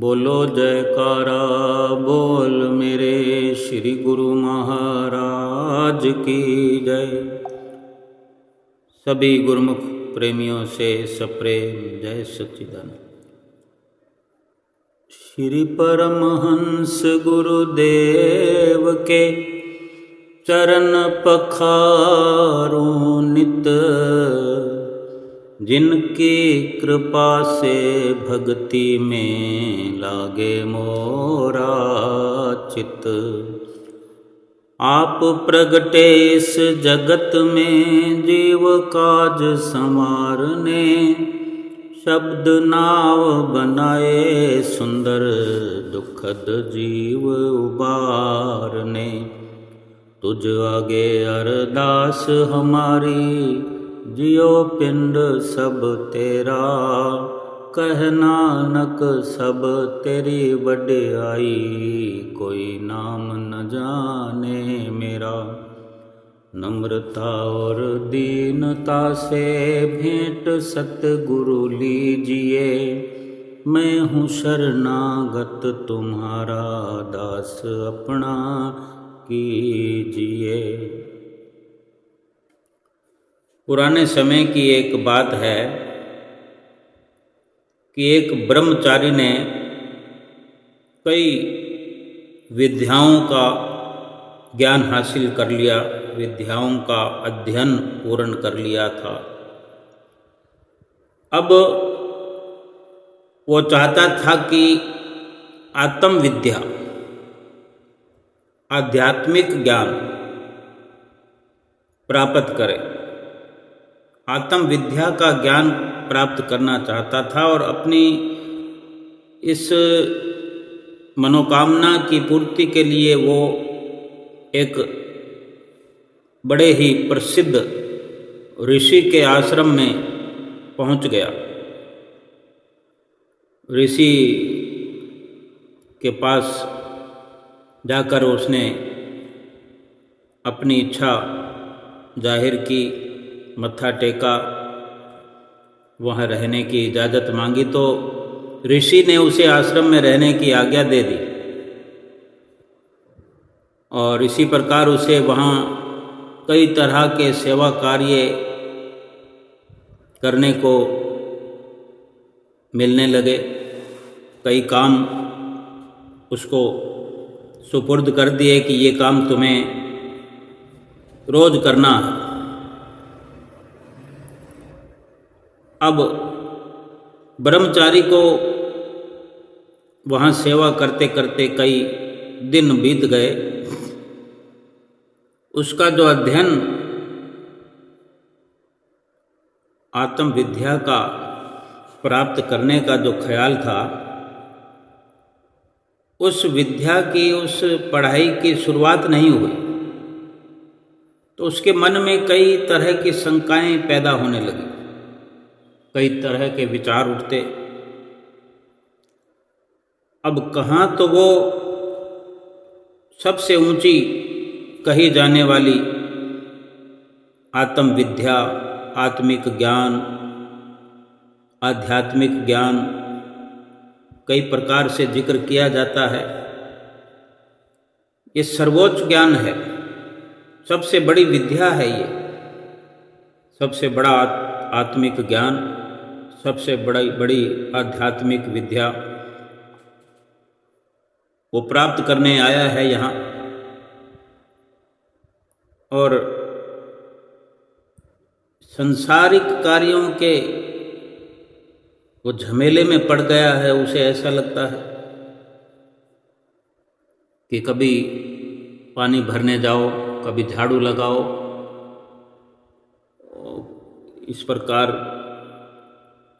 बोलो जयकारा बोल मेरे श्री गुरु महाराज की जय। सभी गुरुमुख प्रेमियों से सप्रेम जय सच्चिदानंद। श्री परमहंस गुरुदेव के चरण पखारूं नित, जिनकी कृपा से भक्ति में लागे मोरा चित। आप प्रगटे इस जगत में जीव काज संवारने, शब्द नाव बनाए सुंदर दुखद जीव उबारने। तुझ आगे अरदास हमारी, जियो पिंड सब तेरा। कह नानक सब तेरी वड्याई, कोई नाम न जाने मेरा। नम्रता और दीनता से भेंट सतगुरु लीजिए, मैं हूँ शरणागत तुम्हारा दास अपना कीजिए। पुराने समय की एक बात है कि एक ब्रह्मचारी ने कई विद्याओं का ज्ञान हासिल कर लिया, विद्याओं का अध्ययन पूर्ण कर लिया था। अब वो चाहता था कि आत्म विद्या, आध्यात्मिक ज्ञान प्राप्त करे, आत्म विद्या का ज्ञान प्राप्त करना चाहता था और अपनी इस मनोकामना की पूर्ति के लिए वो एक बड़े ही प्रसिद्ध ऋषि के आश्रम में पहुंच गया। ऋषि के पास जाकर उसने अपनी इच्छा जाहिर की, मत्था टेका, वहाँ रहने की इजाज़त मांगी तो ऋषि ने उसे आश्रम में रहने की आज्ञा दे दी और इसी प्रकार उसे वहाँ कई तरह के सेवा कार्य करने को मिलने लगे। कई काम उसको सुपुर्द कर दिए कि ये काम तुम्हें रोज करना है। अब ब्रह्मचारी को वहाँ सेवा करते करते कई दिन बीत गए। उसका जो अध्ययन आत्म विद्या का प्राप्त करने का जो ख्याल था, उस विद्या की, उस पढ़ाई की शुरुआत नहीं हुई तो उसके मन में कई तरह की शंकाएं पैदा होने लगी, कई तरह के विचार उठते। अब कहाँ तो वो सबसे ऊंची कही जाने वाली आत्म विद्या, आत्मिक ज्ञान, आध्यात्मिक ज्ञान कई प्रकार से जिक्र किया जाता है। ये सर्वोच्च ज्ञान है, सबसे बड़ी विद्या है। ये सबसे बड़ा आत्मिक ज्ञान, सबसे बड़ी आध्यात्मिक विद्या वो प्राप्त करने आया है यहाँ। और संसारिक कार्यों के वो झमेले में पड़ गया है। उसे ऐसा लगता है कि कभी पानी भरने जाओ, कभी झाड़ू लगाओ, इस प्रकार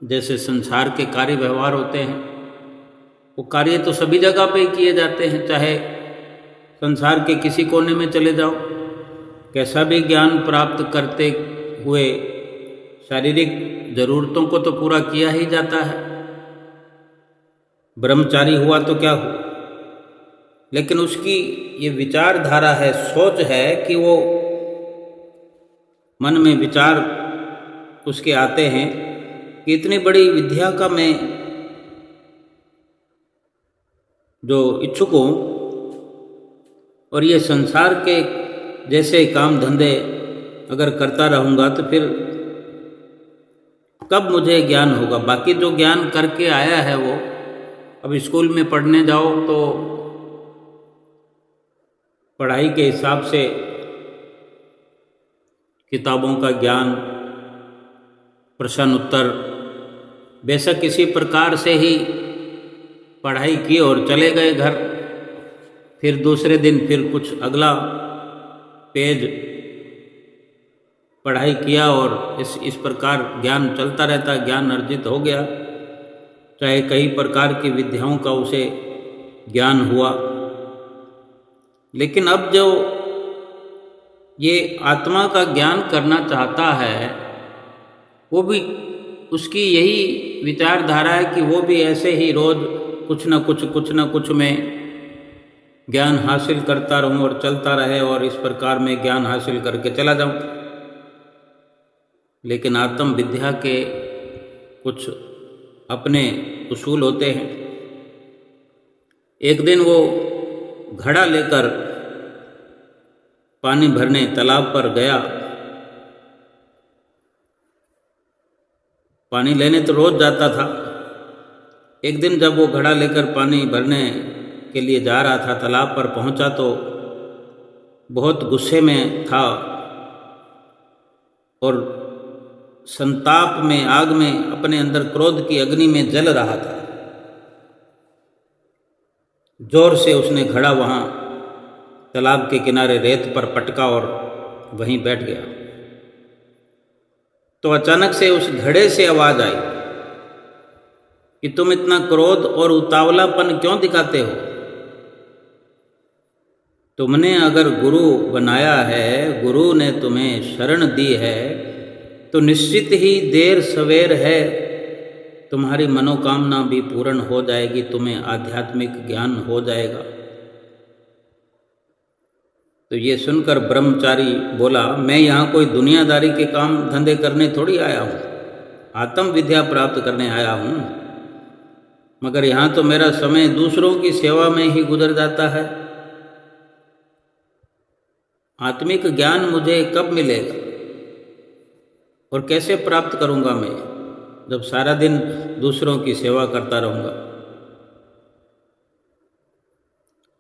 जैसे संसार के कार्य व्यवहार होते हैं, वो कार्य तो सभी जगह पे ही किए जाते हैं। चाहे संसार के किसी कोने में चले जाओ, कैसा भी ज्ञान प्राप्त करते हुए शारीरिक जरूरतों को तो पूरा किया ही जाता है। ब्रह्मचारी हुआ तो क्या हुआ, लेकिन उसकी ये विचारधारा है, सोच है कि वो मन में विचार उसके आते हैं कि इतनी बड़ी विद्या का मैं जो इच्छुक हों, और ये संसार के जैसे काम धंधे अगर करता रहूँगा तो फिर कब मुझे ज्ञान होगा। बाकी जो ज्ञान करके आया है वो, अब स्कूल में पढ़ने जाओ तो पढ़ाई के हिसाब से किताबों का ज्ञान, प्रश्न उत्तर, बेशक इसी प्रकार से ही पढ़ाई की और चले गए घर। फिर दूसरे दिन फिर कुछ अगला पेज पढ़ाई किया और इस प्रकार ज्ञान चलता रहता, ज्ञान अर्जित हो गया, चाहे कई प्रकार की विद्याओं का उसे ज्ञान हुआ। लेकिन अब जो ये आत्मा का ज्ञान करना चाहता है, वो भी उसकी यही विचारधारा है कि वो भी ऐसे ही रोज कुछ न कुछ में ज्ञान हासिल करता रहूं और चलता रहे और इस प्रकार में ज्ञान हासिल करके चला जाऊं। लेकिन आत्म विद्या के कुछ अपने उसूल होते हैं। एक दिन वो घड़ा लेकर पानी भरने तालाब पर गया। पानी लेने तो रोज जाता था। एक दिन जब वो घड़ा लेकर पानी भरने के लिए जा रहा था, तालाब पर पहुंचा तो बहुत गुस्से में था और संताप में, आग में, अपने अंदर क्रोध की अग्नि में जल रहा था। जोर से उसने घड़ा वहाँ तालाब के किनारे रेत पर पटका और वहीं बैठ गया। तो अचानक से उस घड़े से आवाज आई कि तुम इतना क्रोध और उतावलापन क्यों दिखाते हो? तुमने अगर गुरु बनाया है, गुरु ने तुम्हें शरण दी है, तो निश्चित ही देर सवेर है तुम्हारी मनोकामना भी पूर्ण हो जाएगी, तुम्हें आध्यात्मिक ज्ञान हो जाएगा। तो ये सुनकर ब्रह्मचारी बोला, मैं यहाँ कोई दुनियादारी के काम धंधे करने थोड़ी आया हूँ, आत्म विद्या प्राप्त करने आया हूँ, मगर यहाँ तो मेरा समय दूसरों की सेवा में ही गुजर जाता है। आत्मिक ज्ञान मुझे कब मिलेगा और कैसे प्राप्त करूँगा मैं, जब सारा दिन दूसरों की सेवा करता रहूँगा।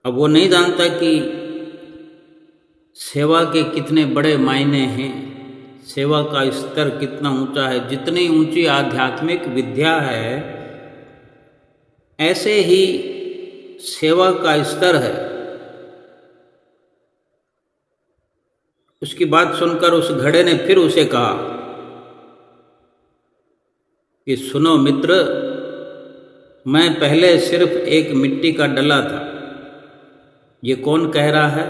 अब वो नहीं जानता कि सेवा के कितने बड़े मायने हैं, सेवा का स्तर कितना ऊंचा है। जितनी ऊंची आध्यात्मिक विद्या है, ऐसे ही सेवा का स्तर है। उसकी बात सुनकर उस घड़े ने फिर उसे कहा कि सुनो मित्र, मैं पहले सिर्फ एक मिट्टी का डला था। ये कौन कह रहा है?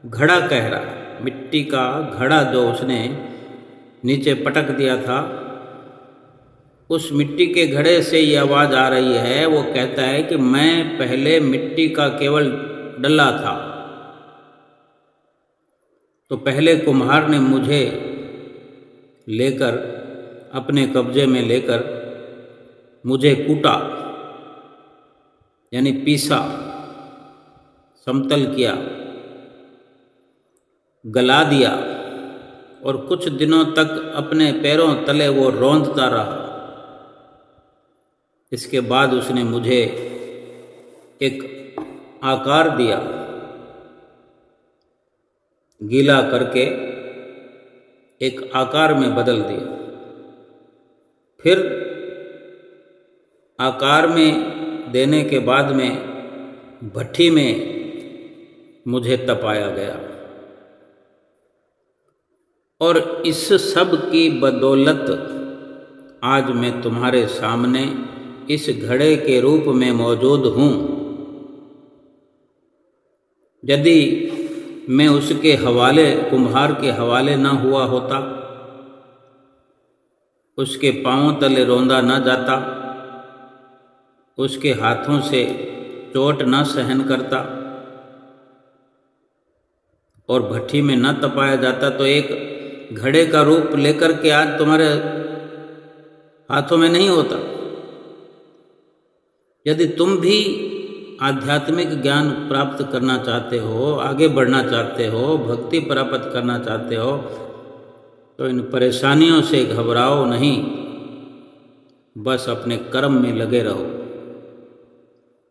घड़ा कह रहा है। मिट्टी का घड़ा जो उसने नीचे पटक दिया था, उस मिट्टी के घड़े से ये आवाज़ आ रही है। वो कहता है कि मैं पहले मिट्टी का केवल डला था, तो पहले कुम्हार ने मुझे लेकर, अपने कब्जे में लेकर मुझे कूटा, यानी पीसा, समतल किया, गला दिया और कुछ दिनों तक अपने पैरों तले वो रौंदता रहा। इसके बाद उसने मुझे एक आकार दिया, गीला करके एक आकार में बदल दिया। फिर आकार में देने के बाद में भट्ठी में मुझे तपाया गया और इस सब की बदौलत आज मैं तुम्हारे सामने इस घड़े के रूप में मौजूद हूँ। यदि मैं उसके हवाले, कुम्हार के हवाले न हुआ होता, उसके पांवों तले रौंदा न जाता, उसके हाथों से चोट न सहन करता और भट्ठी में न तपाया जाता, तो एक घड़े का रूप लेकर के आज तुम्हारे हाथों में नहीं होता। यदि तुम भी आध्यात्मिक ज्ञान प्राप्त करना चाहते हो, आगे बढ़ना चाहते हो, भक्ति प्राप्त करना चाहते हो, तो इन परेशानियों से घबराओ नहीं, बस अपने कर्म में लगे रहो।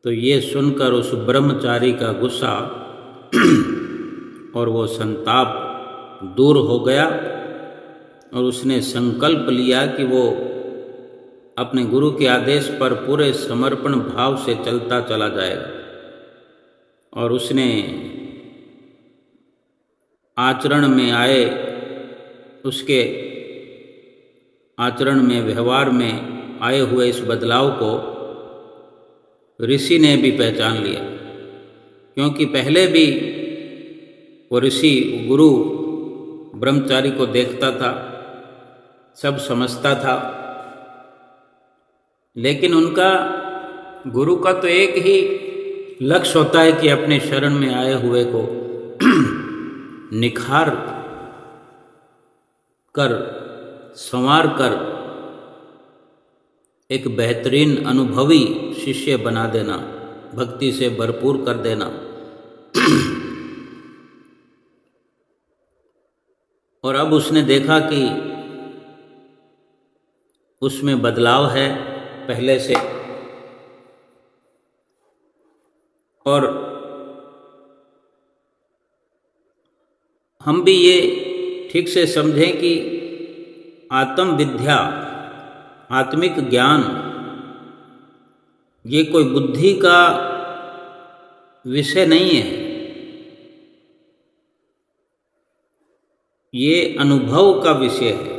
तो ये सुनकर उस ब्रह्मचारी का गुस्सा और वो संताप दूर हो गया और उसने संकल्प लिया कि वो अपने गुरु के आदेश पर पूरे समर्पण भाव से चलता चला जाएगा। और उसने आचरण में आए, उसके आचरण में, व्यवहार में आए हुए इस बदलाव को ऋषि ने भी पहचान लिया, क्योंकि पहले भी वो ऋषि गुरु ब्रह्मचारी को देखता था, सब समझता था, लेकिन उनका गुरु का तो एक ही लक्ष्य होता है कि अपने शरण में आए हुए को निखार कर, संवार कर एक बेहतरीन अनुभवी शिष्य बना देना, भक्ति से भरपूर कर देना। और अब उसने देखा कि उसमें बदलाव है पहले से, और हम भी ये ठीक से समझें कि आत्म विद्या, आत्मिक ज्ञान, ये कोई बुद्धि का विषय नहीं है, ये अनुभव का विषय है,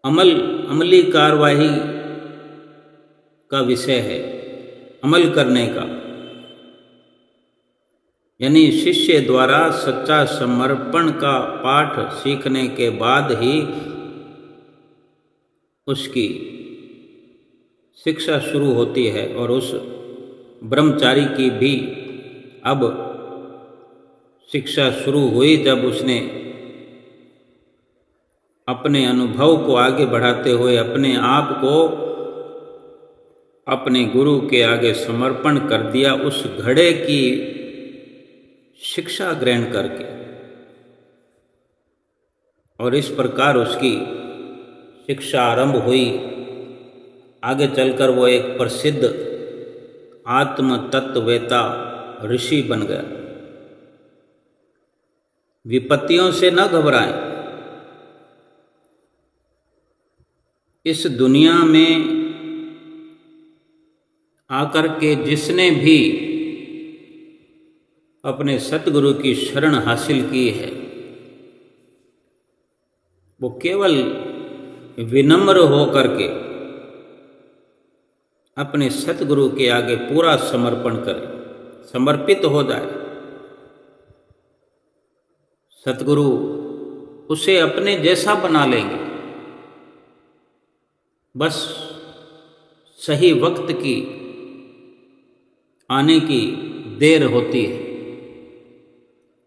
अमली कार्यवाही का विषय है, अमल करने का। यानी शिष्य द्वारा सच्चा समर्पण का पाठ सीखने के बाद ही उसकी शिक्षा शुरू होती है। और उस ब्रह्मचारी की भी अब शिक्षा शुरू हुई जब उसने अपने अनुभव को आगे बढ़ाते हुए अपने आप को अपने गुरु के आगे समर्पण कर दिया, उस घड़े की शिक्षा ग्रहण करके। और इस प्रकार उसकी शिक्षा आरंभ हुई। आगे चलकर वो एक प्रसिद्ध आत्म तत्ववेता ऋषि बन गया। विपत्तियों से न घबराएं। इस दुनिया में आकर के जिसने भी अपने सतगुरु की शरण हासिल की है, वो केवल विनम्र होकर के अपने सतगुरु के आगे पूरा समर्पण करे, समर्पित हो जाए। सतगुरु उसे अपने जैसा बना लेंगे। बस सही वक्त की आने की देर होती है।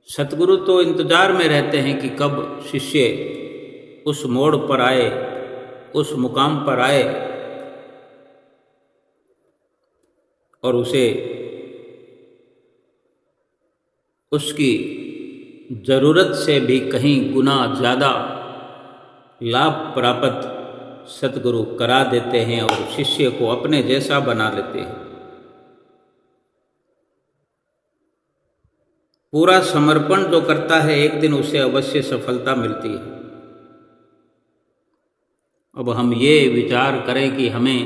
सतगुरु तो इंतजार में रहते हैं कि कब शिष्य उस मोड़ पर आए, उस मुकाम पर आए और उसे उसकी जरूरत से भी कहीं गुना ज़्यादा लाभ प्राप्त सतगुरु करा देते हैं और शिष्य को अपने जैसा बना लेते हैं। पूरा समर्पण जो करता है, एक दिन उसे अवश्य सफलता मिलती है। अब हम ये विचार करें कि हमें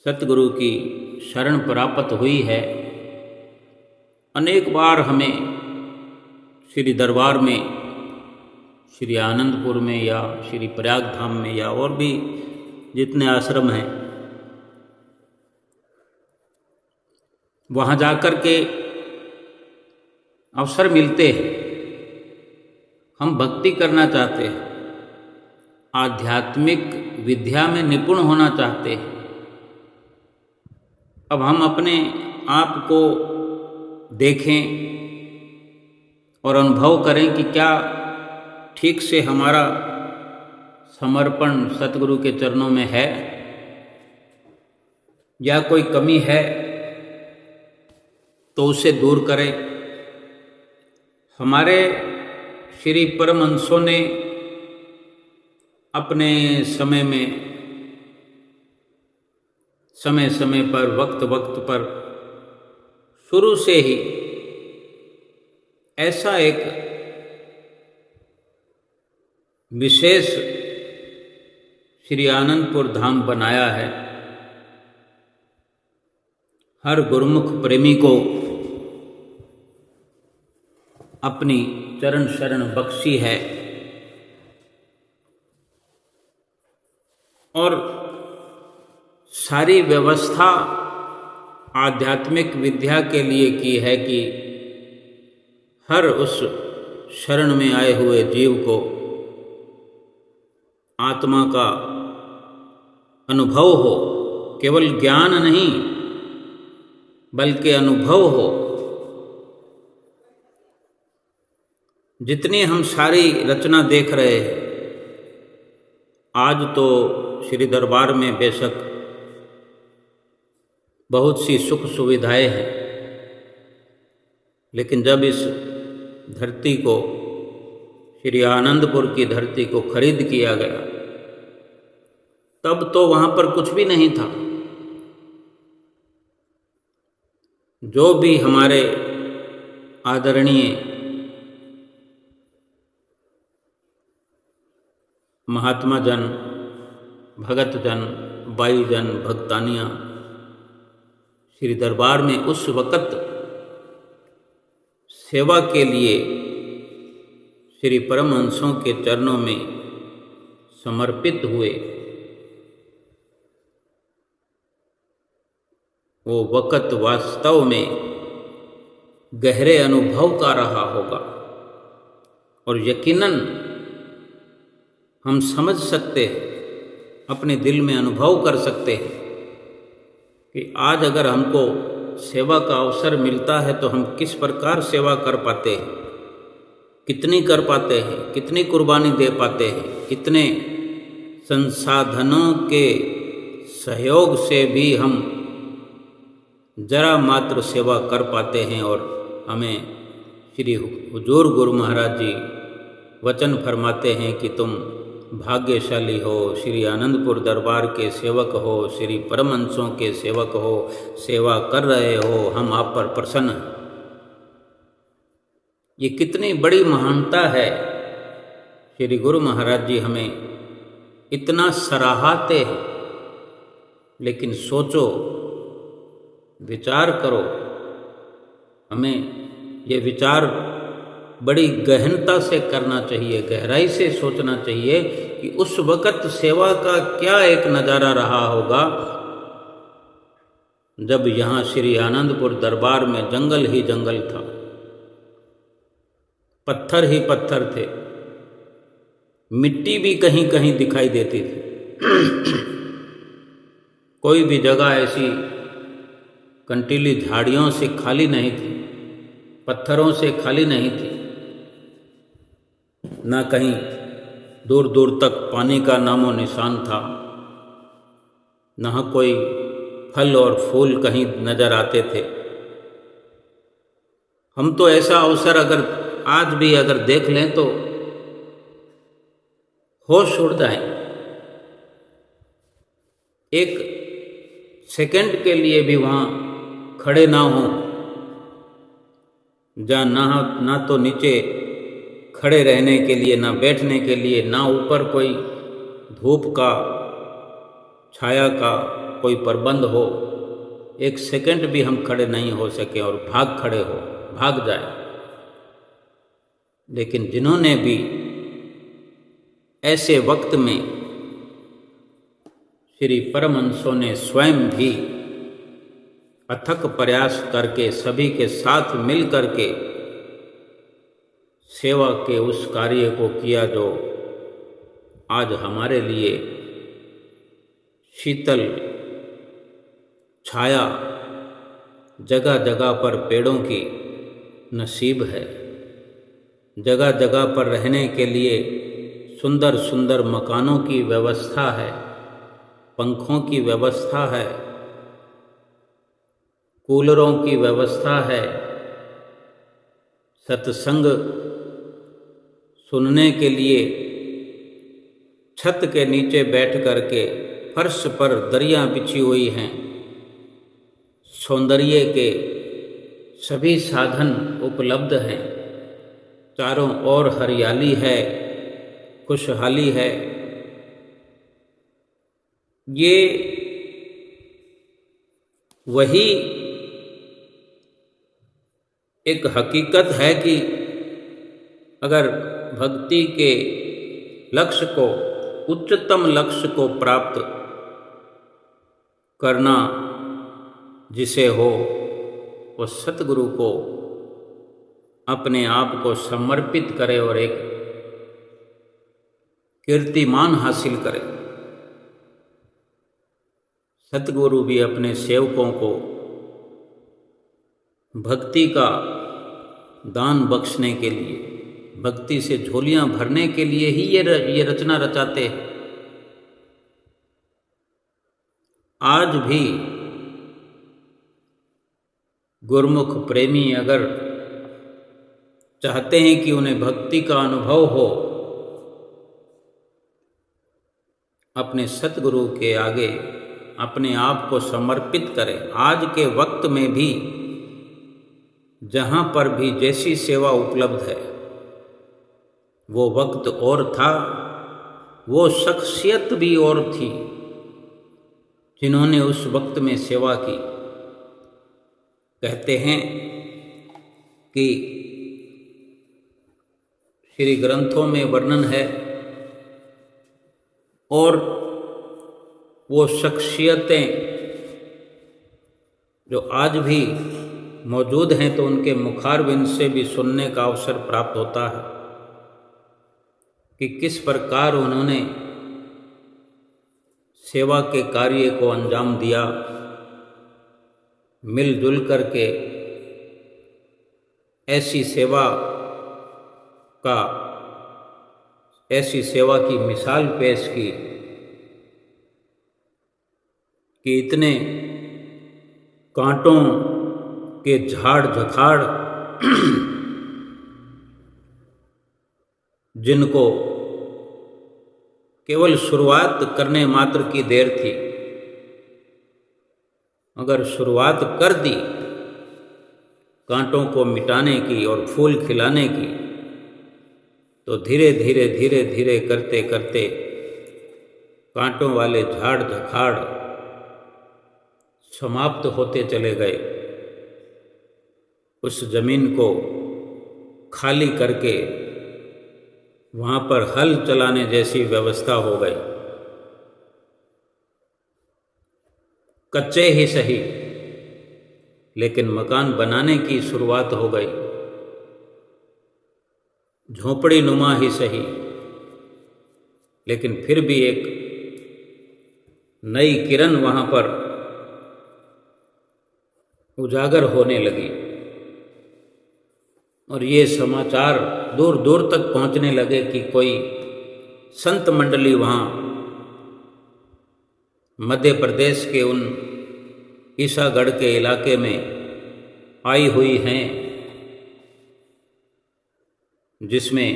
सतगुरु की शरण प्राप्त हुई है। अनेक बार हमें श्री दरबार में, श्री आनंदपुर में या श्री प्रयाग धाम में या और भी जितने आश्रम हैं, वहाँ जाकर के अवसर मिलते हैं। हम भक्ति करना चाहते हैं, आध्यात्मिक विद्या में निपुण होना चाहते हैं। अब हम अपने आप को देखें और अनुभव करें कि क्या ठीक से हमारा समर्पण सतगुरु के चरणों में है। या कोई कमी है तो उसे दूर करें। हमारे श्री परमहंसों ने अपने समय में समय समय पर वक्त वक्त पर शुरू से ही ऐसा एक विशेष श्री आनंदपुर धाम बनाया है। हर गुरुमुख प्रेमी को अपनी चरण शरण बख्शी है और सारी व्यवस्था आध्यात्मिक विद्या के लिए की है कि हर उस शरण में आए हुए जीव को आत्मा का अनुभव हो, केवल ज्ञान नहीं बल्कि अनुभव हो। जितनी हम सारी रचना देख रहे हैं आज तो श्री दरबार में बेशक बहुत सी सुख सुविधाएं हैं, लेकिन जब इस धरती को श्री आनंदपुर की धरती को खरीद किया गया तब तो वहाँ पर कुछ भी नहीं था। जो भी हमारे आदरणीय महात्मा जन, भगत जन, बाई जन, भक्तानियाँ श्री दरबार में उस वक़्त सेवा के लिए श्री परमहंसों के चरणों में समर्पित हुए, वो वक़्त वास्तव में गहरे अनुभव का रहा होगा। और यकीनन हम समझ सकते हैं, अपने दिल में अनुभव कर सकते हैं कि आज अगर हमको सेवा का अवसर मिलता है तो हम किस प्रकार सेवा कर पाते हैं, कितनी कर पाते हैं, कितनी कुर्बानी दे पाते हैं, कितने संसाधनों के सहयोग से भी हम जरा मात्र सेवा कर पाते हैं। और हमें श्री हुजूर गुरु महाराज जी वचन फरमाते हैं कि तुम भाग्यशाली हो, श्री आनंदपुर दरबार के सेवक हो, श्री परमहंसों के सेवक हो, सेवा कर रहे हो, हम आप पर प्रसन्न हैं। ये कितनी बड़ी महानता है। श्री गुरु महाराज जी हमें इतना सराहते हैं, लेकिन सोचो, विचार करो, हमें ये विचार बड़ी गहनता से करना चाहिए, गहराई से सोचना चाहिए कि उस वक़्त सेवा का क्या एक नज़ारा रहा होगा जब यहाँ श्री आनंदपुर दरबार में जंगल ही जंगल था, पत्थर ही पत्थर थे, मिट्टी भी कहीं कहीं दिखाई देती थी। कोई भी जगह ऐसी कंटीली झाड़ियों से खाली नहीं थी, पत्थरों से खाली नहीं थी। ना कहीं दूर दूर तक पानी का नामो निशान था, न कोई फल और फूल कहीं नजर आते थे। हम तो ऐसा अवसर अगर आज भी अगर देख लें तो होश उड़ जाए, एक सेकंड के लिए भी वहाँ खड़े ना हों, जहाँ ना तो नीचे खड़े रहने के लिए, ना बैठने के लिए, ना ऊपर कोई धूप का छाया का कोई प्रबंध हो, एक सेकंड भी हम खड़े नहीं हो सके और भाग जाए। लेकिन जिन्होंने भी ऐसे वक्त में श्री परमहंसों ने स्वयं भी अथक प्रयास करके सभी के साथ मिल करके सेवा के उस कार्य को किया जो आज हमारे लिए शीतल छाया जगह जगह पर पेड़ों की नसीब है, जगह जगह पर रहने के लिए सुंदर सुंदर मकानों की व्यवस्था है, पंखों की व्यवस्था है, कूलरों की व्यवस्था है, सत्संग सुनने के लिए छत के नीचे बैठ करके फर्श पर दरियां बिछी हुई हैं, सौंदर्य के सभी साधन उपलब्ध हैं, चारों ओर हरियाली है, खुशहाली है। ये वही एक हकीकत है कि अगर भक्ति के लक्ष्य को, उच्चतम लक्ष्य को प्राप्त करना जिसे हो, वो सतगुरु को अपने आप को समर्पित करे और एक कीर्तिमान हासिल करे। सतगुरु भी अपने सेवकों को भक्ति का दान बख्शने के लिए, भक्ति से झोलियां भरने के लिए ही ये रचना रचाते हैं। आज भी गुरमुख प्रेमी अगर चाहते हैं कि उन्हें भक्ति का अनुभव हो, अपने सतगुरु के आगे अपने आप को समर्पित करें। आज के वक्त में भी जहाँ पर भी जैसी सेवा उपलब्ध है, वो वक्त और था, वो शख्सियत भी और थी जिन्होंने उस वक्त में सेवा की। कहते हैं कि श्री ग्रंथों में वर्णन है और वो शख्सियतें जो आज भी मौजूद हैं, तो उनके मुखारबिंद से भी सुनने का अवसर प्राप्त होता है कि किस प्रकार उन्होंने सेवा के कार्य को अंजाम दिया, मिलजुल करके ऐसी सेवा की मिसाल पेश की कि इतने कांटों के झाड़ झखाड़ जिनको केवल शुरुआत करने मात्र की देर थी, अगर शुरुआत कर दी कांटों को मिटाने की और फूल खिलाने की, तो धीरे धीरे धीरे धीरे करते करते कांटों वाले झाड़ झखाड़ समाप्त होते चले गए। उस जमीन को खाली करके वहाँ पर हल चलाने जैसी व्यवस्था हो गई। कच्चे ही सही, लेकिन मकान बनाने की शुरुआत हो गई। झोंपड़ी नुमा ही सही, लेकिन फिर भी एक नई किरण वहाँ पर उजागर होने लगी और ये समाचार दूर दूर तक पहुंचने लगे कि कोई संत मंडली वहाँ मध्य प्रदेश के उन ईसागढ़ के इलाके में आई हुई हैं, जिसमें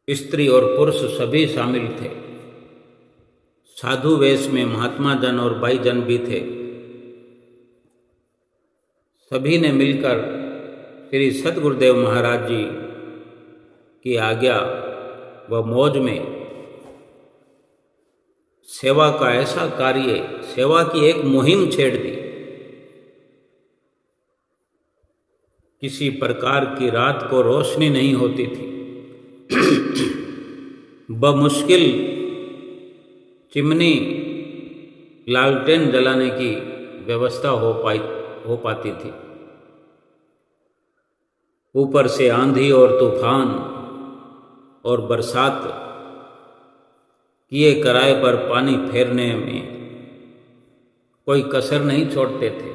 स्त्री और पुरुष सभी शामिल थे। साधु वेश में महात्मा जन और बाई जन भी थे। सभी ने मिलकर श्री सतगुरुदेव महाराज जी की आज्ञा व मौज में सेवा का ऐसा कार्य, सेवा की एक मुहिम छेड़ दी। किसी प्रकार की रात को रोशनी नहीं होती थी। बमुश्किल चिमनी लालटेन जलाने की व्यवस्था हो पाती थी। ऊपर से आंधी और तूफान और बरसात किए कराए पर पानी फेरने में कोई कसर नहीं छोड़ते थे,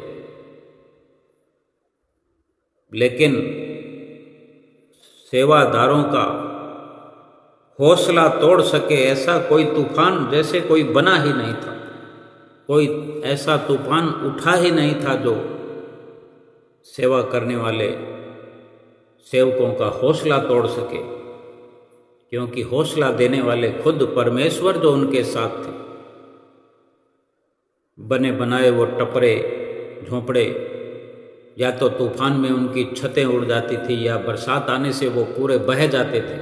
लेकिन सेवादारों का हौसला तोड़ सके ऐसा कोई तूफान जैसे कोई बना ही नहीं था। कोई ऐसा तूफान उठा ही नहीं था जो सेवा करने वाले सेवकों का हौसला तोड़ सके, क्योंकि हौसला देने वाले खुद परमेश्वर जो उनके साथ थे। बने बनाए वो टपरे झोंपड़े या तो तूफान में उनकी छतें उड़ जाती थी या बरसात आने से वो पूरे बह जाते थे।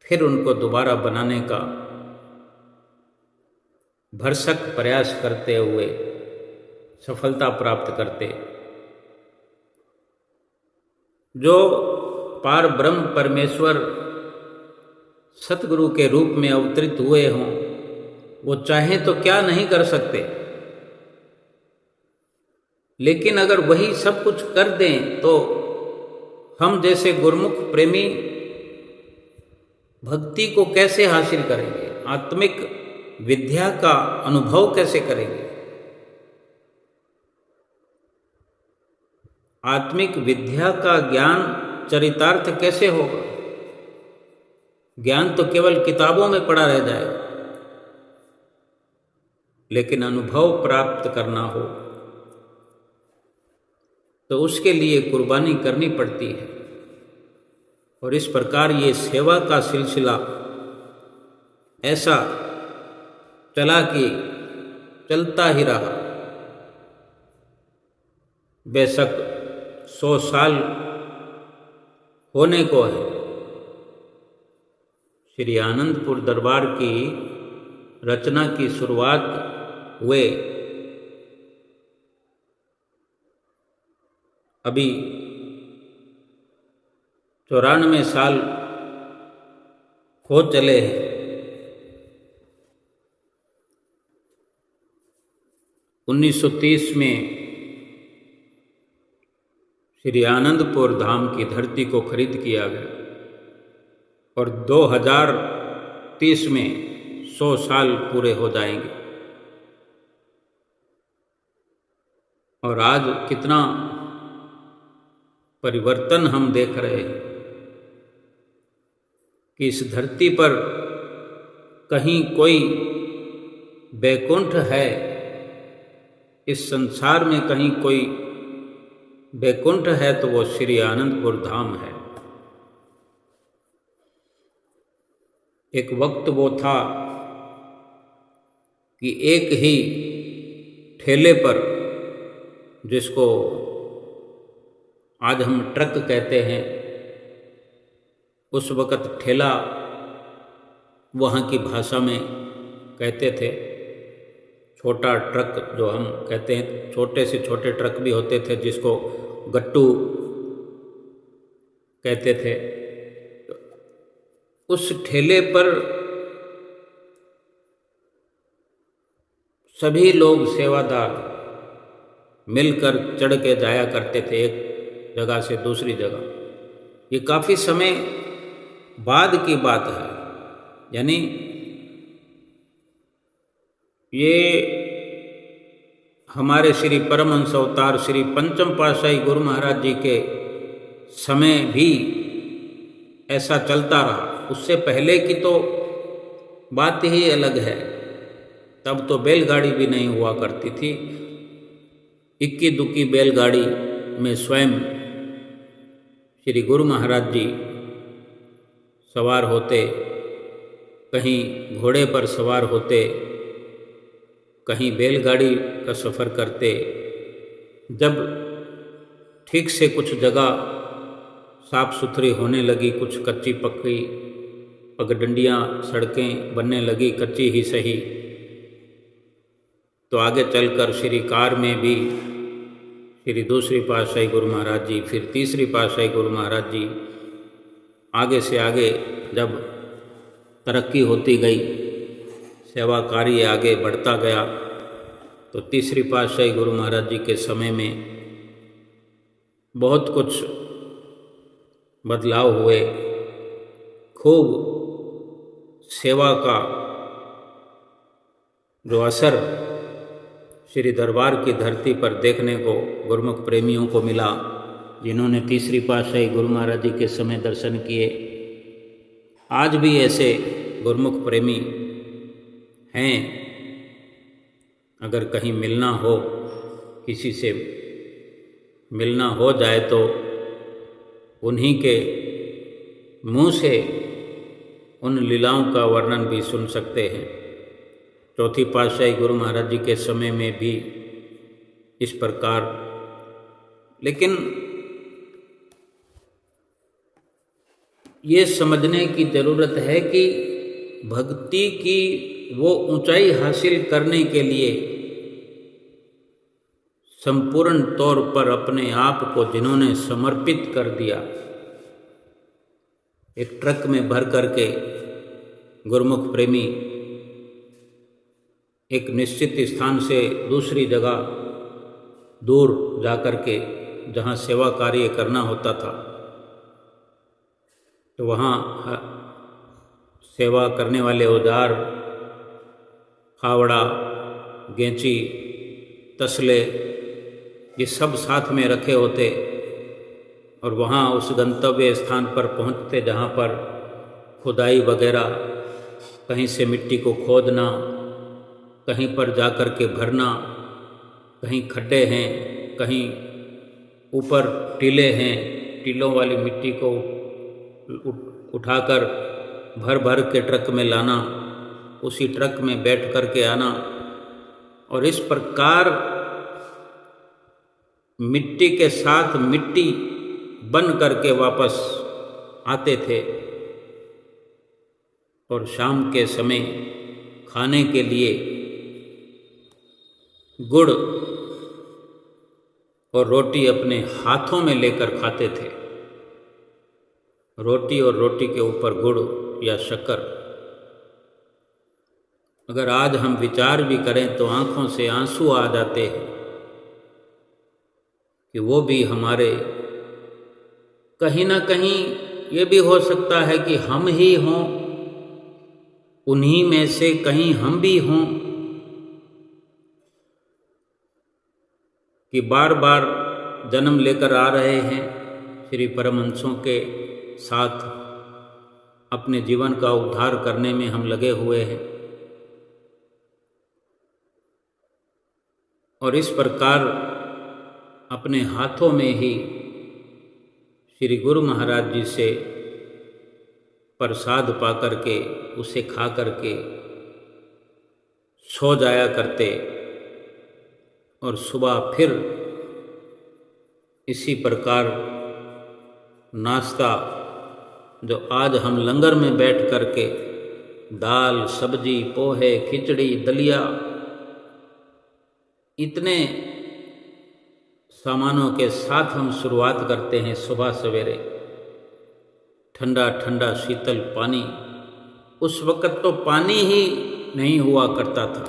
फिर उनको दोबारा बनाने का भरसक प्रयास करते हुए सफलता प्राप्त करते। जो पार ब्रह्म परमेश्वर सतगुरु के रूप में अवतरित हुए हों, वो चाहें तो क्या नहीं कर सकते, लेकिन अगर वही सब कुछ कर दें तो हम जैसे गुरुमुख प्रेमी भक्ति को कैसे हासिल करेंगे, आत्मिक विद्या का अनुभव कैसे करेंगे, आत्मिक विद्या का ज्ञान चरितार्थ कैसे होगा। ज्ञान तो केवल किताबों में पढ़ा रह जाएगा, लेकिन अनुभव प्राप्त करना हो तो उसके लिए कुर्बानी करनी पड़ती है। और इस प्रकार ये सेवा का सिलसिला ऐसा चला कि चलता ही रहा। बेशक 100 साल होने को है। श्री आनंदपुर दरबार की रचना की शुरुआत हुए अभी 94 साल हो चले हैं। 1930 में श्री आनंदपुर धाम की धरती को खरीद किया गया और 2030 में 100 साल पूरे हो जाएंगे। और आज कितना परिवर्तन हम देख रहे हैं कि इस धरती पर कहीं कोई वैकुंठ है, इस संसार में कहीं कोई वैकुंठ है तो वो श्री आनंदपुर धाम है। एक वक्त वो था कि एक ही ठेले पर, जिसको आज हम ट्रक कहते हैं, उस वक़्त ठेला वहाँ की भाषा में कहते थे। छोटा ट्रक जो हम कहते हैं, छोटे से छोटे ट्रक भी होते थे जिसको गट्टू कहते थे। उस ठेले पर सभी लोग सेवादार मिलकर चढ़ के जाया करते थे एक जगह से दूसरी जगह। ये काफ़ी समय बाद की बात है, यानी ये हमारे श्री परमहंस अवतार श्री पंचम पातशाही गुरु महाराज जी के समय भी ऐसा चलता रहा। उससे पहले की तो बात ही अलग है। तब तो बैलगाड़ी भी नहीं हुआ करती थी। इक्की दुक्की बैलगाड़ी में स्वयं श्री गुरु महाराज जी सवार होते, कहीं घोड़े पर सवार होते, कहीं बैलगाड़ी का सफ़र करते। जब ठीक से कुछ जगह साफ सुथरी होने लगी, कुछ कच्ची पक्की पगडंडियाँ सड़कें बनने लगी, कच्ची ही सही, तो आगे चलकर श्री कार में भी श्री दूसरी पातशाही गुरु महाराज जी, फिर तीसरी पातशाही गुरु महाराज जी, आगे से आगे जब तरक्की होती गई, सेवा कार्य आगे बढ़ता गया, तो तीसरी पातशाही गुरु महाराज जी के समय में बहुत कुछ बदलाव हुए। खूब सेवा का जो असर श्री दरबार की धरती पर देखने को गुरुमुख प्रेमियों को मिला, जिन्होंने तीसरी पातशाही गुरु महाराज जी के समय दर्शन किए। आज भी ऐसे गुरुमुख प्रेमी हैं अगर कहीं मिलना हो, किसी से मिलना हो जाए तो उन्हीं के मुंह से उन लीलाओं का वर्णन भी सुन सकते हैं। चौथी पातशाही गुरु महाराज जी के समय में भी इस प्रकार, लेकिन ये समझने की ज़रूरत है कि भक्ति की वो ऊंचाई हासिल करने के लिए संपूर्ण तौर पर अपने आप को जिन्होंने समर्पित कर दिया, एक ट्रक में भर करके गुरुमुख प्रेमी एक निश्चित स्थान से दूसरी जगह दूर जाकर के जहाँ सेवा कार्य करना होता था, तो वहाँ सेवा करने वाले औजार, फावड़ा, गेंची, तसले, ये सब साथ में रखे होते और वहाँ उस गंतव्य स्थान पर पहुँचते जहाँ पर खुदाई वगैरह, कहीं से मिट्टी को खोदना, कहीं पर जाकर के भरना, कहीं खड्डे हैं, कहीं ऊपर टीले हैं, टीलों वाली मिट्टी को उठाकर भर भर के ट्रक में लाना, उसी ट्रक में बैठ कर के आना, और इस प्रकार मिट्टी के साथ मिट्टी बन करके वापस आते थे। और शाम के समय खाने के लिए गुड़ और रोटी अपने हाथों में लेकर खाते थे। रोटी और रोटी के ऊपर गुड़ या शक्कर। अगर आज हम विचार भी करें तो आंखों से आंसू आ जाते हैं कि वो भी हमारे, कहीं ना कहीं ये भी हो सकता है कि हम ही हों, उन्हीं में से कहीं हम भी हों, कि बार बार जन्म लेकर आ रहे हैं, श्री परमहंसों के साथ अपने जीवन का उद्धार करने में हम लगे हुए हैं। और इस प्रकार अपने हाथों में ही श्री गुरु महाराज जी से प्रसाद पा करके, उसे खा करके सो जाया करते और सुबह फिर इसी प्रकार नाश्ता, जो आज हम लंगर में बैठ करके दाल, सब्जी, पोहे, खिचड़ी, दलिया, इतने सामानों के साथ हम शुरुआत करते हैं सुबह सवेरे। ठंडा ठंडा शीतल पानी, उस वक़्त तो पानी ही नहीं हुआ करता था।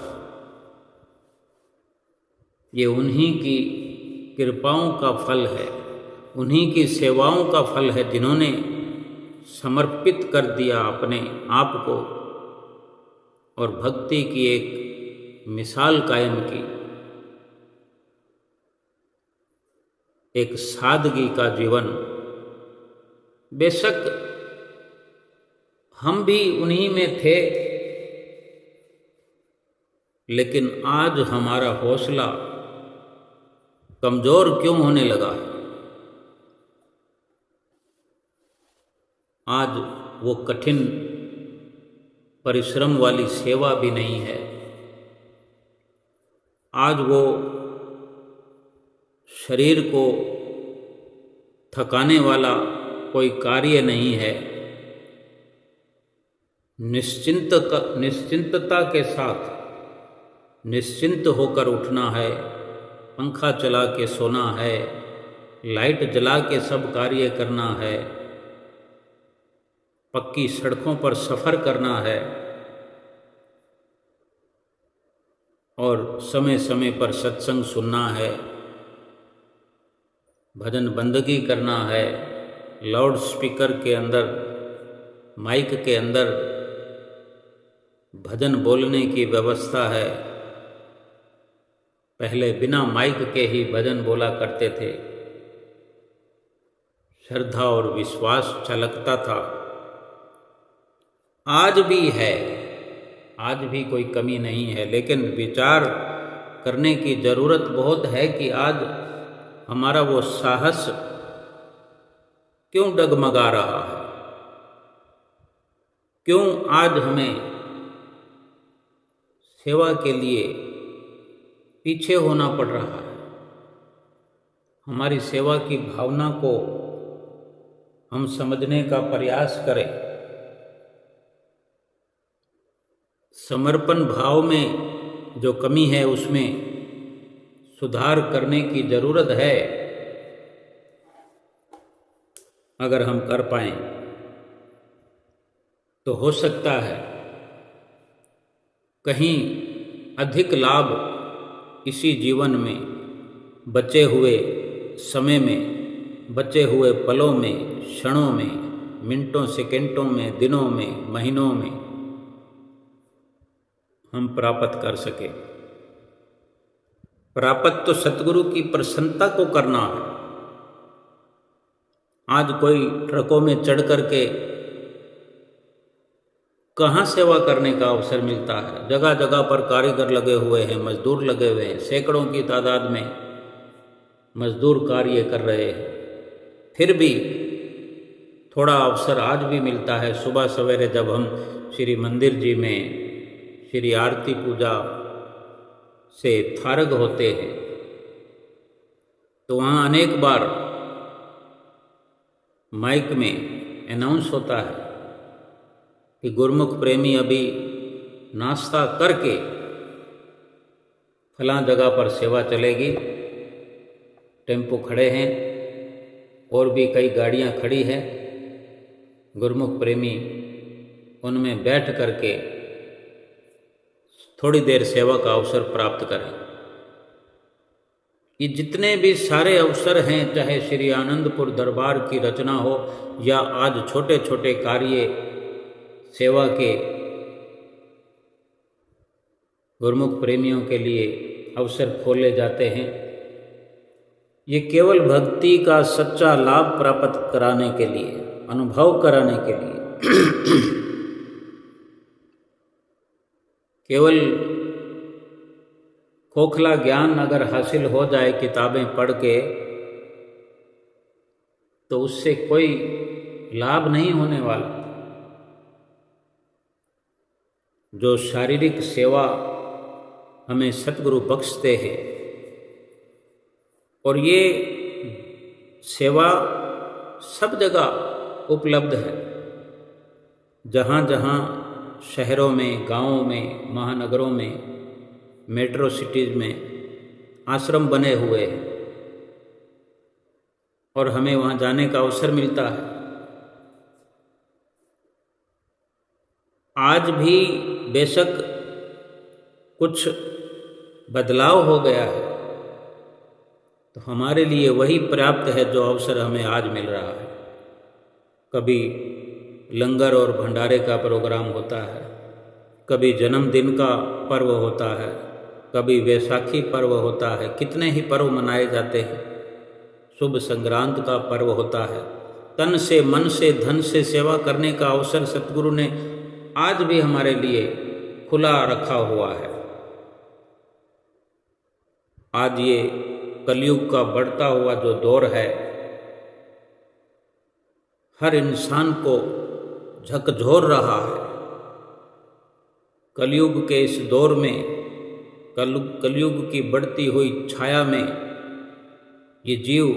ये उन्हीं की कृपाओं का फल है, उन्हीं की सेवाओं का फल है, जिन्होंने समर्पित कर दिया अपने आप को और भक्ति की एक मिसाल कायम की, एक सादगी का जीवन। बेशक हम भी उन्हीं में थे, लेकिन आज हमारा हौसला कमज़ोर क्यों होने लगा है? आज वो कठिन परिश्रम वाली सेवा भी नहीं है, आज वो शरीर को थकाने वाला कोई कार्य नहीं है। निश्चिंतता के साथ निश्चिंत होकर उठना है, पंखा चला के सोना है, लाइट जला के सब कार्य करना है, पक्की सड़कों पर सफ़र करना है और समय समय पर सत्संग सुनना है, भजन बंदगी करना है, लाउड स्पीकर के अंदर, माइक के अंदर भजन बोलने की व्यवस्था है। पहले बिना माइक के ही भजन बोला करते थे, श्रद्धा और विश्वास छलकता था। आज भी है, आज भी कोई कमी नहीं है, लेकिन विचार करने की ज़रूरत बहुत है कि आज हमारा वो साहस क्यों डगमगा रहा है, क्यों आज हमें सेवा के लिए पीछे होना पड़ रहा है। हमारी सेवा की भावना को हम समझने का प्रयास करें। समर्पण भाव में जो कमी है उसमें सुधार करने की ज़रूरत है। अगर हम कर पाएं तो हो सकता है कहीं अधिक लाभ इसी जीवन में, बचे हुए समय में, बचे हुए पलों में, क्षणों में, मिनटों, सेकंडों में, दिनों में, महीनों में हम प्राप्त कर सके। प्राप्त तो सतगुरु की प्रसन्नता को करना है। आज कोई ट्रकों में चढ़ करके कहाँ सेवा करने का अवसर मिलता है। जगह जगह पर कारीगर लगे हुए हैं, मजदूर लगे हुए हैं, सैकड़ों की तादाद में मजदूर कार्य कर रहे हैं। फिर भी थोड़ा अवसर आज भी मिलता है। सुबह सवेरे जब हम श्री मंदिर जी में श्री आरती पूजा से फारग होते हैं तो वहाँ अनेक बार माइक में अनाउंस होता है कि गुरमुख प्रेमी अभी नाश्ता करके फलां जगह पर सेवा चलेगी। टेम्पो खड़े हैं और भी कई गाड़ियां खड़ी हैं। गुरमुख प्रेमी उनमें बैठ करके थोड़ी देर सेवा का अवसर प्राप्त करें। ये जितने भी सारे अवसर हैं, चाहे श्री आनंदपुर दरबार की रचना हो या आज छोटे छोटे कार्य सेवा के गुरमुख प्रेमियों के लिए अवसर खोले जाते हैं, ये केवल भक्ति का सच्चा लाभ प्राप्त कराने के लिए, अनुभव कराने के लिए केवल खोखला ज्ञान अगर हासिल हो जाए किताबें पढ़ के तो उससे कोई लाभ नहीं होने वाला। जो शारीरिक सेवा हमें सतगुरु बख्शते हैं और ये सेवा सब जगह उपलब्ध है। जहाँ जहाँ शहरों में, गांवों में, महानगरों में, मेट्रो सिटीज़ में आश्रम बने हुए हैं और हमें वहाँ जाने का अवसर मिलता है। आज भी बेशक कुछ बदलाव हो गया है तो हमारे लिए वही पर्याप्त है जो अवसर हमें आज मिल रहा है। कभी लंगर और भंडारे का प्रोग्राम होता है, कभी जन्मदिन का पर्व होता है, कभी वैसाखी पर्व होता है, कितने ही पर्व मनाए जाते हैं। शुभ संक्रांत का पर्व होता है। तन से, मन से, धन से सेवा करने का अवसर सतगुरु ने आज भी हमारे लिए खुला रखा हुआ है। आज ये कलयुग का बढ़ता हुआ जो दौर है, हर इंसान को झकझोर रहा है। कलयुग के इस दौर में, कलयुग की बढ़ती हुई छाया में ये जीव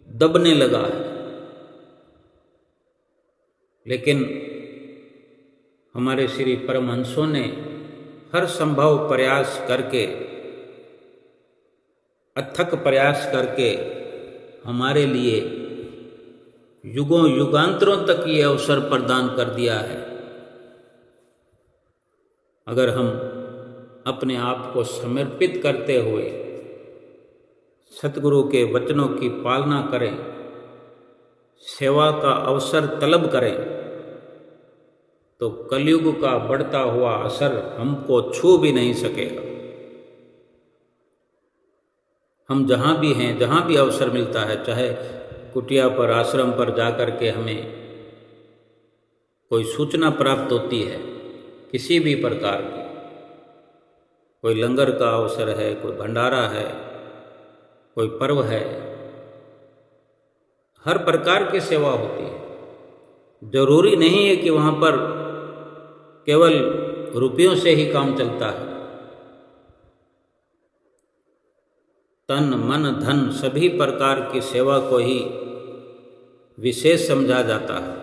दबने लगा है। लेकिन हमारे श्री परमहंसों ने हर संभव प्रयास करके, अथक प्रयास करके हमारे लिए युगों युगांतरों तक ये अवसर प्रदान कर दिया है। अगर हम अपने आप को समर्पित करते हुए सतगुरु के वचनों की पालना करें, सेवा का अवसर तलब करें, तो कलयुग का बढ़ता हुआ असर हमको छू भी नहीं सकेगा। हम जहाँ भी हैं, जहाँ भी अवसर मिलता है, चाहे कुटिया पर, आश्रम पर जाकर के हमें कोई सूचना प्राप्त होती है किसी भी प्रकार की, कोई लंगर का अवसर है, कोई भंडारा है, कोई पर्व है, हर प्रकार की सेवा होती है। जरूरी नहीं है कि वहाँ पर केवल रुपयों से ही काम चलता है। तन मन धन सभी प्रकार की सेवा को ही विशेष समझा जाता है।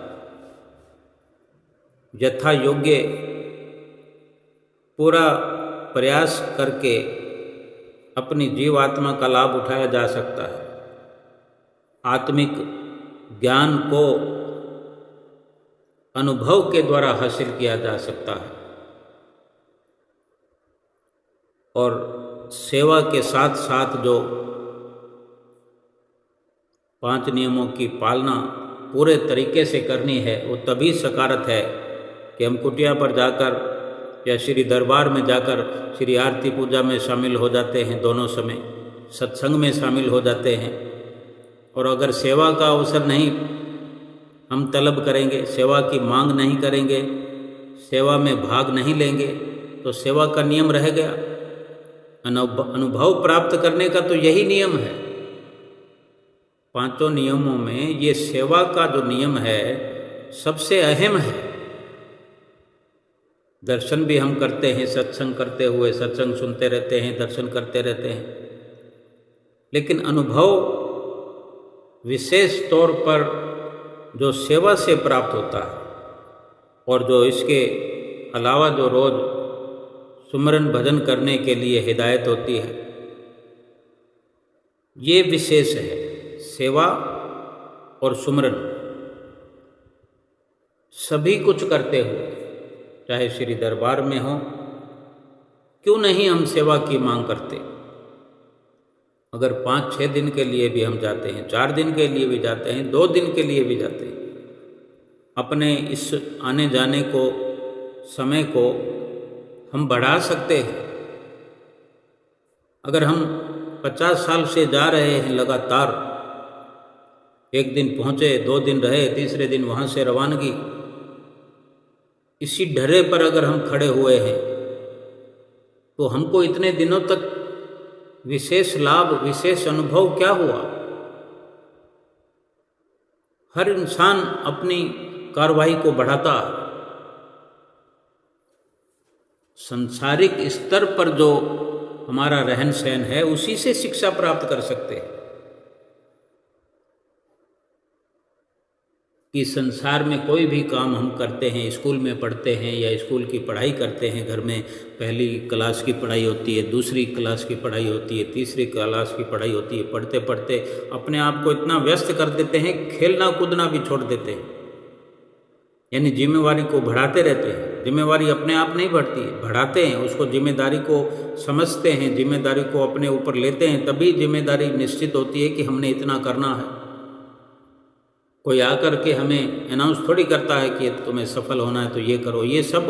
यथा योग्य पूरा प्रयास करके अपनी जीवात्मा का लाभ उठाया जा सकता है। आत्मिक ज्ञान को अनुभव के द्वारा हासिल किया जा सकता है और सेवा के साथ साथ जो 5 नियमों की पालना पूरे तरीके से करनी है, वो तभी सकारत है कि हम कुटिया पर जाकर या श्री दरबार में जाकर श्री आरती पूजा में शामिल हो जाते हैं, दोनों समय सत्संग में शामिल हो जाते हैं। और अगर सेवा का अवसर नहीं हम तलब करेंगे, सेवा की मांग नहीं करेंगे, सेवा में भाग नहीं लेंगे, तो सेवा का नियम रह गया। अनुभव प्राप्त करने का तो यही नियम है। 5 नियमों में ये सेवा का जो नियम है सबसे अहम है। दर्शन भी हम करते हैं, सत्संग करते हुए सत्संग सुनते रहते हैं, दर्शन करते रहते हैं, लेकिन अनुभव विशेष तौर पर जो सेवा से प्राप्त होता है और जो इसके अलावा जो रोज सुमरन भजन करने के लिए हिदायत होती है, ये विशेष है। सेवा और सुमरन सभी कुछ करते हुए, चाहे श्री दरबार में हो, क्यों नहीं हम सेवा की मांग करते। अगर 5-6 दिन के लिए भी हम जाते हैं, 4 दिन के लिए भी जाते हैं, 2 दिन के लिए भी जाते हैं, अपने इस आने जाने को, समय को हम बढ़ा सकते हैं। अगर हम 50 साल से जा रहे हैं लगातार, एक दिन पहुँचे, 2 दिन रहे, तीसरे दिन वहाँ से रवानगी, इसी ढर्रे पर अगर हम खड़े हुए हैं तो हमको इतने दिनों तक विशेष लाभ, विशेष अनुभव क्या हुआ। हर इंसान अपनी कार्रवाई को बढ़ाता, सांसारिक स्तर पर जो हमारा रहन सहन है उसी से शिक्षा प्राप्त कर सकते हैं कि संसार में कोई भी काम हम करते हैं, स्कूल में पढ़ते हैं या स्कूल की पढ़ाई करते हैं, घर में पहली क्लास की पढ़ाई होती है, दूसरी क्लास की पढ़ाई होती है, तीसरी क्लास की पढ़ाई होती है, पढ़ते पढ़ते अपने आप को इतना व्यस्त कर देते हैं, खेलना कूदना भी छोड़ देते हैं, यानी जिम्मेवारी को बढ़ाते रहते हैं। जिम्मेवारी अपने आप नहीं बढ़ती, बढ़ाते हैं उसको, जिम्मेदारी को समझते हैं, जिम्मेदारी को अपने ऊपर लेते हैं, तभी जिम्मेदारी निश्चित होती है कि हमने इतना करना है। कोई आकर के हमें अनाउंस थोड़ी करता है कि तुम्हें सफल होना है तो ये करो। ये सब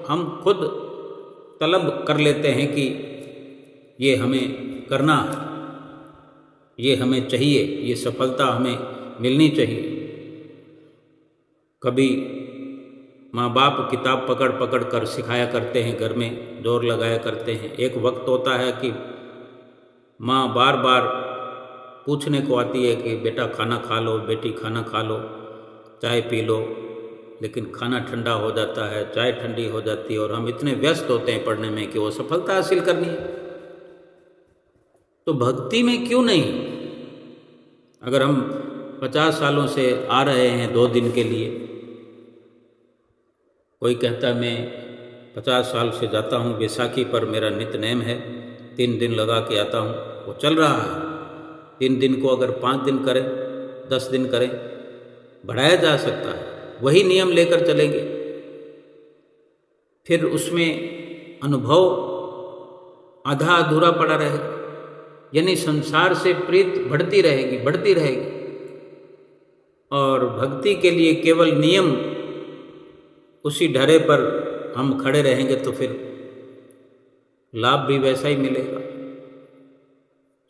हम खुद तलब कर लेते हैं कि ये हमें करना है, ये हमें चाहिए, ये सफलता हमें मिलनी चाहिए। कभी माँ बाप किताब पकड़ पकड़ कर सिखाया करते हैं, घर में जोर लगाया करते हैं। एक वक्त होता है कि माँ बार बार पूछने को आती है कि बेटा खाना खा लो, बेटी खाना खा लो, चाय पी लो, लेकिन खाना ठंडा हो जाता है, चाय ठंडी हो जाती है और हम इतने व्यस्त होते हैं पढ़ने में कि वो सफलता हासिल करनी है। तो भक्ति में क्यों नहीं? अगर हम 50 सालों से आ रहे हैं 2 दिन के लिए, कोई कहता है मैं 50 साल से जाता हूँ, बैसाखी पर मेरा नित्य-नेम है, 3 दिन लगा के आता हूँ, वो चल रहा है। 3 दिन को अगर 5 दिन करें, 10 दिन करें, बढ़ाया जा सकता है। वही नियम लेकर चलेंगे, फिर उसमें अनुभव आधा अधूरा पड़ा रहेगा, यानी संसार से प्रीत बढ़ती रहेगी, बढ़ती रहेगी। और भक्ति के लिए केवल नियम, उसी ढरे पर हम खड़े रहेंगे तो फिर लाभ भी वैसा ही मिलेगा।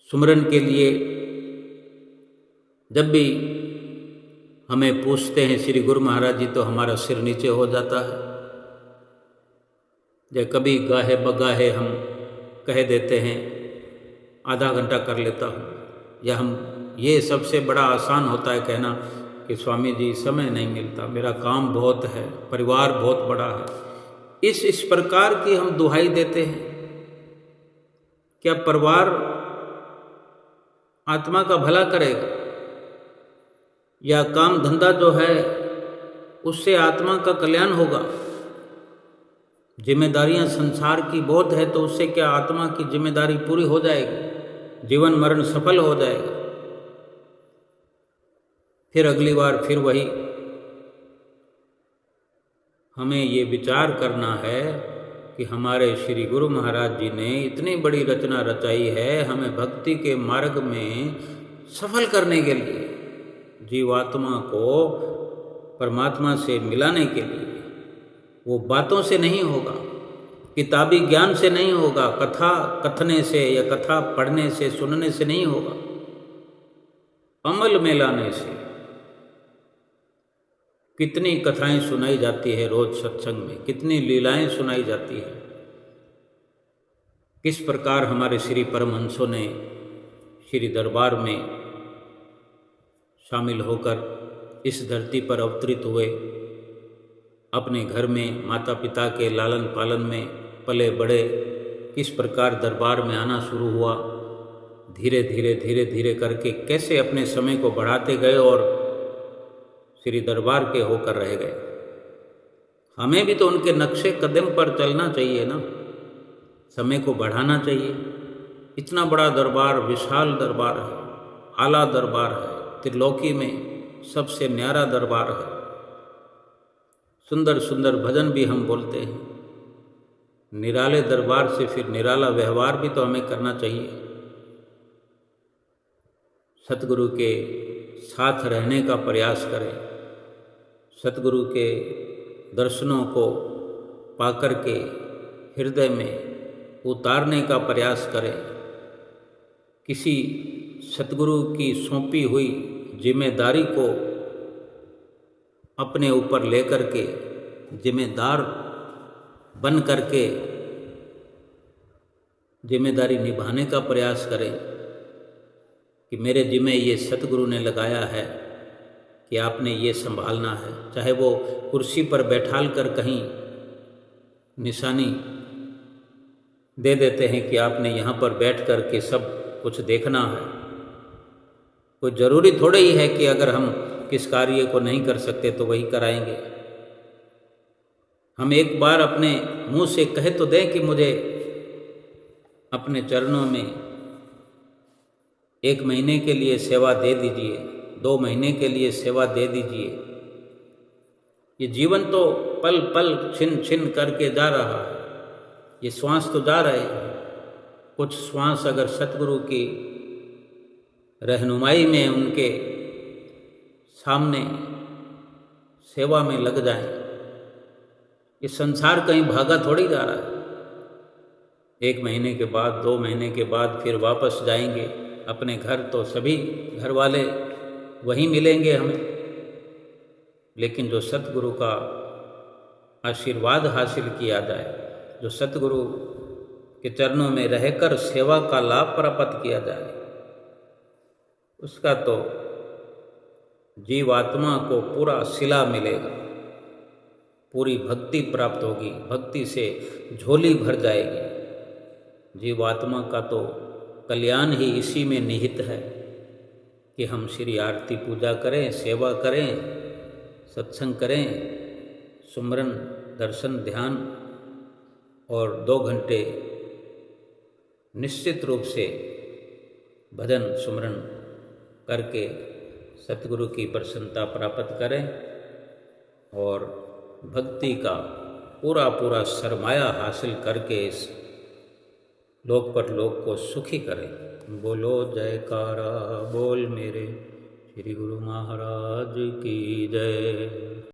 सुमरन के लिए जब भी हमें पूछते हैं श्री गुरु महाराज जी, तो हमारा सिर नीचे हो जाता है। जब कभी गाहे बगाहे हम कह देते हैं आधा घंटा कर लेता हूँ, या हम ये सबसे बड़ा आसान होता है कहना कि स्वामी जी समय नहीं मिलता, मेरा काम बहुत है, परिवार बहुत बड़ा है। इस प्रकार की हम दुहाई देते हैं। क्या परिवार आत्मा का भला करेगा, या काम धंधा जो है उससे आत्मा का कल्याण होगा? जिम्मेदारियां संसार की बहुत है, तो उससे क्या आत्मा की जिम्मेदारी पूरी हो जाएगी, जीवन मरण सफल हो जाएगा? फिर अगली बार फिर वही हमें ये विचार करना है कि हमारे श्री गुरु महाराज जी ने इतनी बड़ी रचना रचाई है हमें भक्ति के मार्ग में सफल करने के लिए, जीवात्मा को परमात्मा से मिलाने के लिए। वो बातों से नहीं होगा, किताबी ज्ञान से नहीं होगा, कथा कथने से या कथा पढ़ने से सुनने से नहीं होगा, अमल में लाने से। कितनी कथाएं सुनाई जाती है रोज सत्संग में, कितनी लीलाएं सुनाई जाती है। किस प्रकार हमारे श्री परमहंसों ने श्री दरबार में शामिल होकर इस धरती पर अवतरित हुए, अपने घर में माता पिता के लालन पालन में पले बड़े, किस प्रकार दरबार में आना शुरू हुआ, धीरे धीरे धीरे धीरे करके कैसे अपने समय को बढ़ाते गए और श्री दरबार के होकर रह गए। हमें भी तो उनके नक्शे कदम पर चलना चाहिए ना, समय को बढ़ाना चाहिए। इतना बड़ा दरबार, विशाल दरबार है, आला दरबार है, त्रिलोकी में सबसे न्यारा दरबार है। सुंदर सुंदर भजन भी हम बोलते हैं। निराले दरबार से फिर निराला व्यवहार भी तो हमें करना चाहिए। सतगुरु के साथ रहने का प्रयास करें, सतगुरु के दर्शनों को पाकर के हृदय में उतारने का प्रयास करें। किसी सतगुरु की सौंपी हुई जिम्मेदारी को अपने ऊपर लेकर के जिम्मेदार बन करके जिम्मेदारी निभाने का प्रयास करें कि मेरे जिम्मे ये सतगुरु ने लगाया है कि आपने ये संभालना है। चाहे वो कुर्सी पर बैठाल कर कहीं निशानी दे देते हैं कि आपने यहाँ पर बैठ कर के सब कुछ देखना है। कोई ज़रूरी थोड़े ही है कि अगर हम किस कार्य को नहीं कर सकते तो वही कराएंगे। हम एक बार अपने मुंह से कह तो दें कि मुझे अपने चरणों में 1 महीने के लिए सेवा दे दीजिए, 2 महीने के लिए सेवा दे दीजिए। ये जीवन तो पल पल छिन छिन करके जा रहा है, ये श्वास तो जा रहे हैं। कुछ श्वास अगर सतगुरु की रहनुमाई में उनके सामने सेवा में लग जाए, ये संसार कहीं भागा थोड़ी जा रहा है। 1 महीने के बाद, 2 महीने के बाद फिर वापस जाएंगे अपने घर, तो सभी घर वाले वहीं मिलेंगे हमें। लेकिन जो सतगुरु का आशीर्वाद हासिल किया जाए, जो सतगुरु के चरणों में रहकर सेवा का लाभ प्राप्त किया जाए, उसका तो जीवात्मा को पूरा सिला मिलेगा, पूरी भक्ति प्राप्त होगी, भक्ति से झोली भर जाएगी। जीवात्मा का तो कल्याण ही इसी में निहित है कि हम श्री आरती पूजा करें, सेवा करें, सत्संग करें, सुमरन, दर्शन, ध्यान, और 2 घंटे निश्चित रूप से भजन सुमरन करके सतगुरु की प्रसन्नता प्राप्त करें और भक्ति का पूरा पूरा सरमाया हासिल करके इस लोक पर लोक को सुखी करें। बोलो जयकारा बोल मेरे श्री गुरु महाराज की जय।